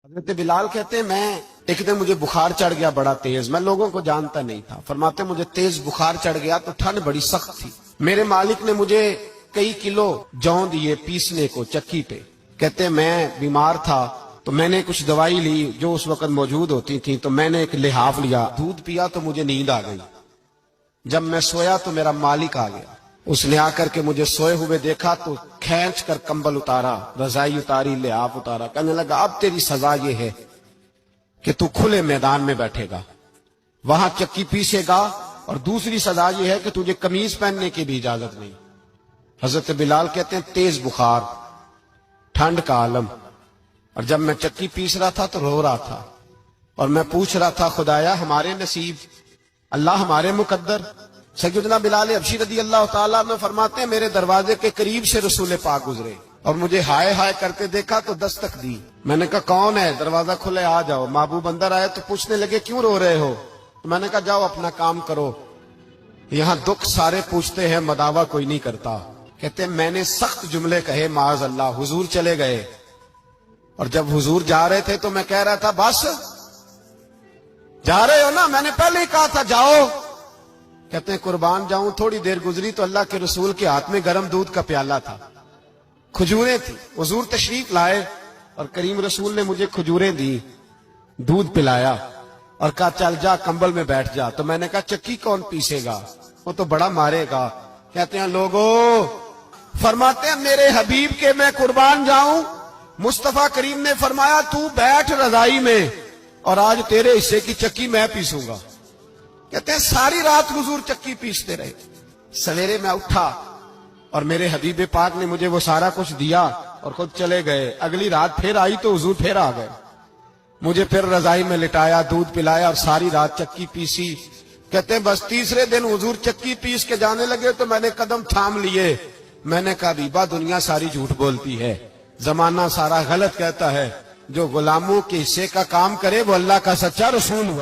حضرت بلال کہتے ہیں میں ایک دن مجھے بخار چڑھ گیا بڑا تیز، میں لوگوں کو جانتا نہیں تھا۔ فرماتے مجھے تیز بخار چڑھ گیا تو ٹھنڈ بڑی سخت تھی، میرے مالک نے مجھے کئی کلو جوں دیے پیسنے کو چکی پہ۔ کہتے ہیں میں بیمار تھا تو میں نے کچھ دوائی لی جو اس وقت موجود ہوتی تھی، تو میں نے ایک لحاف لیا، دودھ پیا تو مجھے نیند آ گئی۔ جب میں سویا تو میرا مالک آ گیا، اس نے آ کر کے مجھے سوئے ہوئے دیکھا تو کھینچ کر کمبل اتارا، رضائی اتاری، لحاف اتارا، کہنے لگا اب تیری سزا یہ ہے کہ تو کھلے میدان میں بیٹھے گا، وہاں چکی پیسے گا، اور دوسری سزا یہ ہے کہ تجھے قمیض پہننے کی بھی اجازت نہیں۔ حضرت بلال کہتے ہیں تیز بخار، ٹھنڈ کا عالم، اور جب میں چکی پیس رہا تھا تو رو رہا تھا، اور میں پوچھ رہا تھا خدایا ہمارے نصیب، اللہ ہمارے مقدر۔ سیدنا بلال حبشی رضی اللہ تعالیٰ عنہ فرماتے ہیں میرے دروازے کے قریب سے رسول پاک گزرے اور مجھے ہائے ہائے کرتے دیکھا تو دستک دی۔ میں نے کہا کون ہے؟ دروازہ کھلے آ جاؤ۔ محبوب اندر آئے تو پوچھنے لگے کیوں رو رہے ہو؟ تو میں نے کہا جاؤ اپنا کام کرو، یہاں دکھ سارے پوچھتے ہیں مداوا کوئی نہیں کرتا۔ کہتے ہیں میں نے سخت جملے کہے معاذ اللہ، حضور چلے گئے، اور جب حضور جا رہے تھے تو میں کہہ رہا تھا بس جا رہے ہو نا، میں نے پہلے ہی کہا تھا جاؤ۔ کہتے ہیں قربان جاؤں، تھوڑی دیر گزری تو اللہ کے رسول کے ہاتھ میں گرم دودھ کا پیالہ تھا، کھجوریں تھی، حضور تشریف لائے اور کریم رسول نے مجھے کھجوریں دی، دودھ پلایا اور کہا چل جا کمبل میں بیٹھ جا۔ تو میں نے کہا چکی کون پیسے گا؟ وہ تو بڑا مارے گا۔ کہتے ہیں لوگوں، فرماتے ہیں میرے حبیب کے میں قربان جاؤں، مصطفیٰ کریم نے فرمایا تو بیٹھ رضائی میں اور آج تیرے حصے کی چکی میں پیسوں گا۔ کہتے ہیں ساری رات حضور چکی پیستے رہے، سویرے میں اٹھا اور میرے حبیب پاک نے مجھے وہ سارا کچھ دیا اور خود چلے گئے۔ اگلی رات پھر آئی تو حضور پھر آ گئے، مجھے پھر رضائی میں لٹایا، دودھ پلایا اور ساری رات چکی پیسی۔ کہتے ہیں بس تیسرے دن حضور چکی پیس کے جانے لگے تو میں نے قدم تھام لیے، میں نے کہا بیبا دنیا ساری جھوٹ بولتی ہے، زمانہ سارا غلط کہتا ہے، جو غلاموں کے حصے کا کام کرے وہ اللہ کا سچا رسول ہوا۔